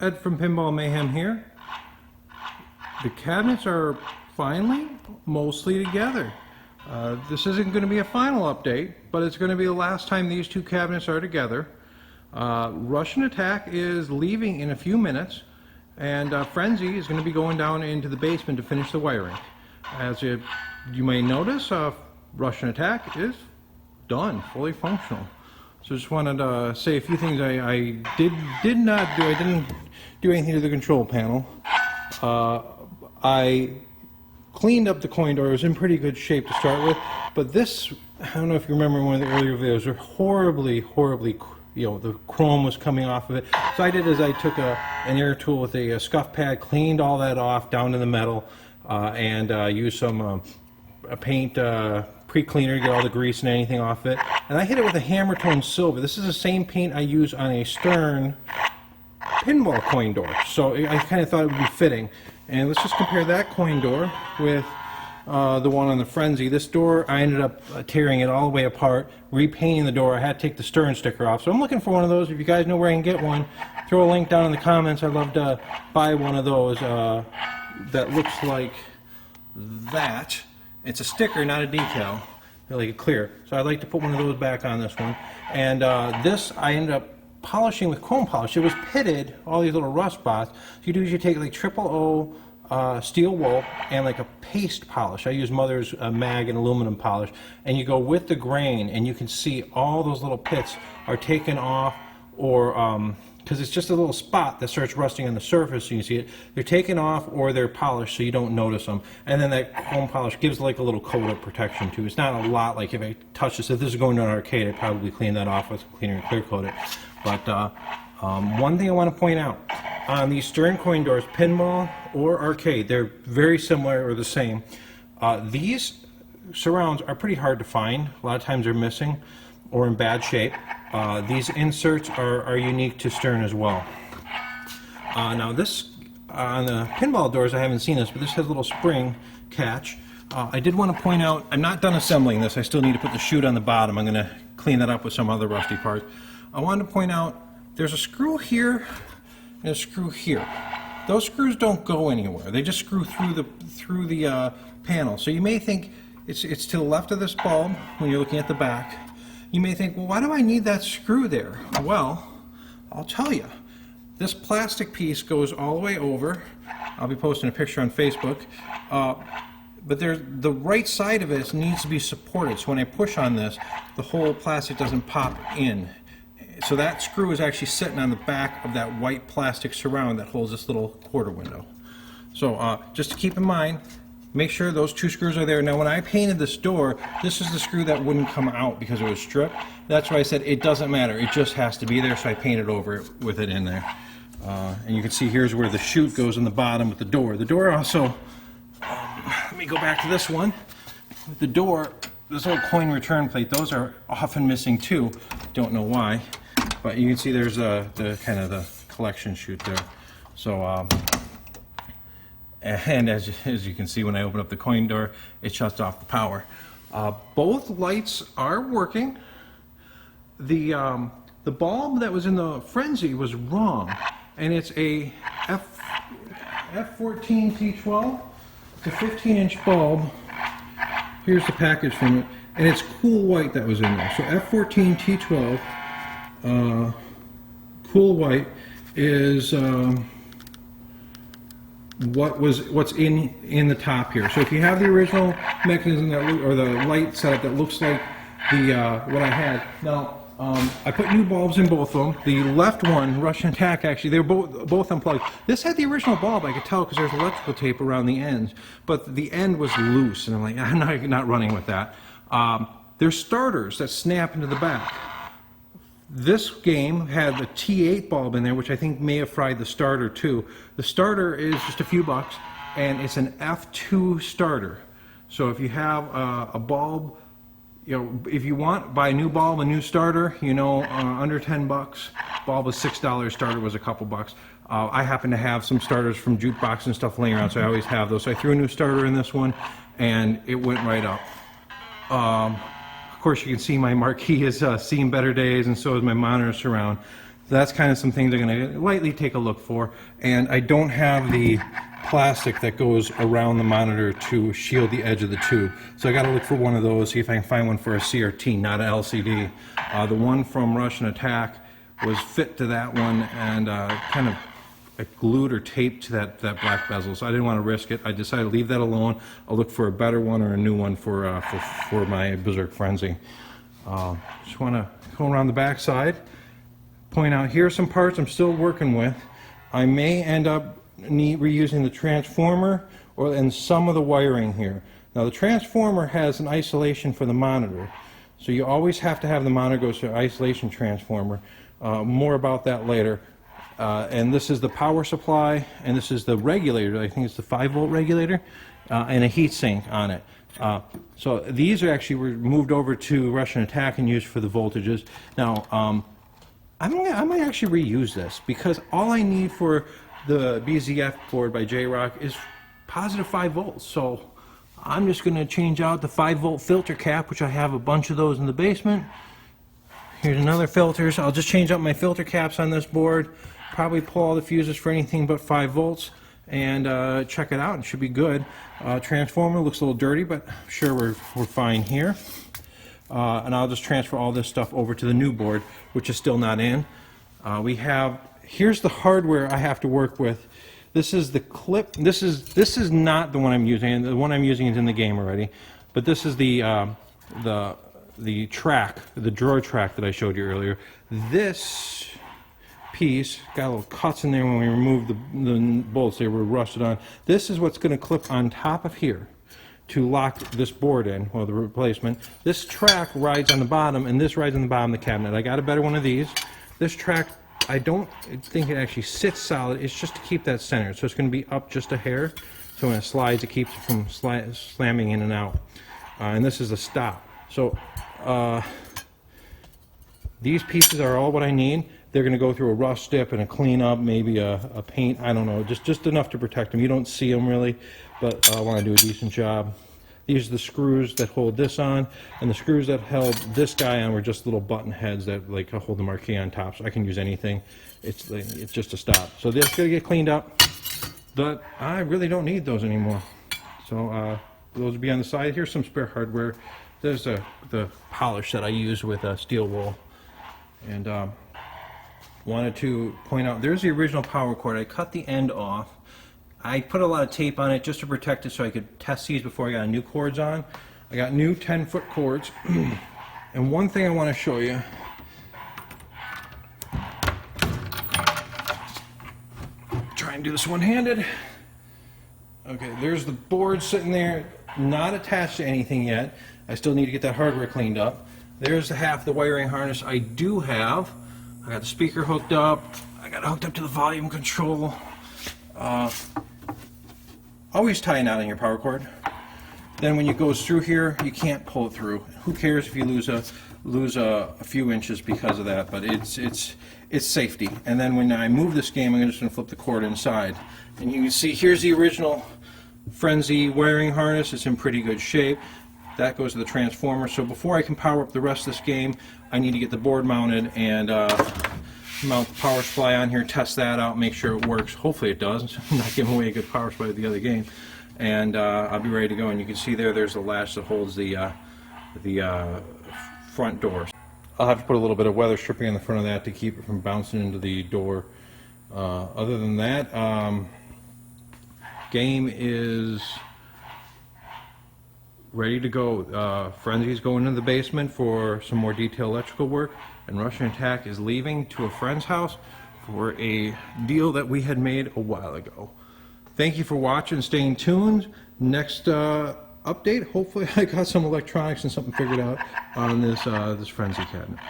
Ed from Pinball Mayhem here. The cabinets are finally mostly together. This isn't going to be a final update, but it's going to be the last time these two cabinets are together. Russian Attack is leaving in a few minutes, and Frenzy is going to be going down into the basement to finish the wiring. As you may notice, Russian Attack is done, fully functional. So just wanted to say a few things I did not do. I didn't do anything to the control panel. I cleaned up the coin door. It was in pretty good shape to start with, but this, I don't know if you remember one of the earlier videos, were horribly, the chrome was coming off of it. So I did is I took an air tool with a scuff pad, cleaned all that off down to the metal, and used some paint pre-cleaner to get all the grease and anything off it. And I hit it with a hammer tone silver. This is the same paint I use on a Stern pinball coin door. So I kind of thought it would be fitting. And let's just compare that coin door with the one on the Frenzy. This door, I ended up tearing it all the way apart, repainting the door. I had to take the Stern sticker off. So I'm looking for one of those. If you guys know where I can get one, throw a link down in the comments. I'd love to buy one of those that looks like that. It's a sticker, not a decal. Really clear. So I'd like to put one of those back on this one. And this I ended up polishing with chrome polish. It was pitted, all these little rust spots. So you do is you take like triple O steel wool and like a paste polish. I use Mother's mag and aluminum polish, and you go with the grain, and you can see all those little pits are taken off, or because it's just a little spot that starts rusting on the surface, so you see it. They're taken off or they're polished so you don't notice them. And then that chrome polish gives like a little coat of protection too. It's not a lot. Like if I touch this, if this is going to an arcade, I'd probably clean that off with some cleaner and clear coat it. But one thing I want to point out, on these Stern coin doors, pinball or arcade, they're very similar or the same. These surrounds are pretty hard to find. A lot of times they're missing or in bad shape. These inserts are unique to Stern as well. Now this, on the pinball doors, I haven't seen this, but this has a little spring catch. I did want to point out, I'm not done assembling this. I still need to put the chute on the bottom. I'm going to clean that up with some other rusty parts. I wanted to point out, there's a screw here and a screw here. Those screws don't go anywhere. They just screw through the panel. So you may think it's to the left of this bulb when you're looking at the back. You may think, well, why do I need that screw there? Well, I'll tell you. This plastic piece goes all the way over. I'll be posting a picture on Facebook. But the right side of it needs to be supported. So when I push on this, the whole plastic doesn't pop in. So that screw is actually sitting on the back of that white plastic surround that holds this little quarter window. So just to keep in mind, make sure those two screws are there. Now when I painted this door, this is the screw that wouldn't come out because it was stripped. That's why I said it doesn't matter, it just has to be there, so I painted over it with it in there. And you can see here's where the chute goes in the bottom with the door. The door also, let me go back to this one. With the door, this little coin return plate, those are often missing too. Don't know why, but you can see there's the kind of the collection chute there. So and as you can see, when I open up the coin door, it shuts off the power. Both lights are working. The bulb that was in the Frenzy was wrong, and it's a F14 T12. It's a 15-inch bulb. Here's the package from it, and it's cool white that was in there. So F14 T12, cool white is what's in the top here. So if you have the original mechanism or the light setup that looks like the what I had. Now I put new bulbs in both of them. The left one, Russian Attack, actually they were both unplugged. This had the original bulb, I could tell because there's electrical tape around the ends, but the end was loose, and I'm like, I'm not running with that. There's starters that snap into the back. This game had the T8 bulb in there, which I think may have fried the starter too. The starter is just a few bucks, and it's an F2 starter. So if you have a bulb, if you want, buy a new bulb, a new starter, under 10 bucks. Bulb was $6, starter was a couple bucks. I happen to have some starters from Jukebox and stuff laying around, so I always have those. So I threw a new starter in this one, and it went right up. Of course, you can see my marquee is seen better days, and so is my monitor surround. that's kind of some things I'm going to lightly take a look for. And I don't have the plastic that goes around the monitor to shield the edge of the tube. So I got to look for one of those, see if I can find one for a CRT, not an LCD. The one from Russian Attack was fit to that one and kind of glued or taped to that black bezel. So I didn't want to risk it. I decided to leave that alone. I'll look for a better one or a new one for my Berzerk Frenzy. Just want to go around the back side. Point out here are some parts I'm still working with. I may end up reusing the transformer and some of the wiring here. Now the transformer has an isolation for the monitor, so you always have to have the monitor go to an isolation transformer. More about that later. And this is the power supply, and this is the regulator. I think it's the 5-volt regulator, and a heat sink on it. So these are actually were moved over to Russian Attack and used for the voltages. Now I might actually reuse this, because all I need for the BZF board by J-Rock is positive 5 volts. So I'm just going to change out the 5-volt filter cap, which I have a bunch of those in the basement. Here's another filter. So I'll just change out my filter caps on this board, probably pull all the fuses for anything but 5 volts, and check it out. It should be good. Transformer looks a little dirty, but I'm sure we're fine here. And I'll just transfer all this stuff over to the new board, which is still not in. Here's the hardware I have to work with. This is the clip. This is not the one I'm using. The one I'm using is in the game already. But this is the track, the drawer track that I showed you earlier. This piece got little cuts in there when we removed the bolts. They were rusted on. This is what's going to clip on top of here to lock this board in, well, the replacement. This track rides on the bottom, and this rides on the bottom of the cabinet. I got a better one of these. This track, I don't think it actually sits solid. It's just to keep that centered. So it's going to be up just a hair. So when it slides, it keeps it from slamming in and out. And this is a stop. So these pieces are all what I need. They're going to go through a rust dip and a cleanup, maybe a paint, I don't know, just enough to protect them. You don't see them really, but I want to do a decent job. These are the screws that hold this on, and the screws that held this guy on were just little button heads that like hold the marquee on top, so I can use anything. It's just a stop. So that's going to get cleaned up, but I really don't need those anymore. So those will be on the side. Here's some spare hardware. There's the polish that I use with steel wool. And wanted to point out, there's the original power cord. I cut the end off. I put a lot of tape on it just to protect it so I could test these before I got new cords on. I got new 10-foot cords. And one thing I want to show you, try and do this one-handed. Okay, there's the board sitting there, not attached to anything yet. I still need to get that hardware cleaned up. There's the half the wiring harness I do have. I got the speaker hooked up. I got it hooked up to the volume control. Always tie a knot on your power cord. Then when it goes through here, you can't pull it through. Who cares if you lose a few inches because of that? But it's safety. And then when I move this game, I'm just going to flip the cord inside, and you can see here's the original Frenzy wiring harness. It's in pretty good shape. That goes to the transformer. So before I can power up the rest of this game, I need to get the board mounted and mount the power supply on here, test that out, make sure it works. Hopefully it does. I'm not giving away a good power supply with the other game. And I'll be ready to go. And you can see there's the latch that holds the front door. I'll have to put a little bit of weather stripping on the front of that to keep it from bouncing into the door. Other than that, game is ready to go. Frenzy's going into the basement for some more detailed electrical work, and Russian Attack is leaving to a friend's house for a deal that we had made a while ago. Thank you for watching, staying tuned. Next update, hopefully I got some electronics and something figured out on this Frenzy cabinet.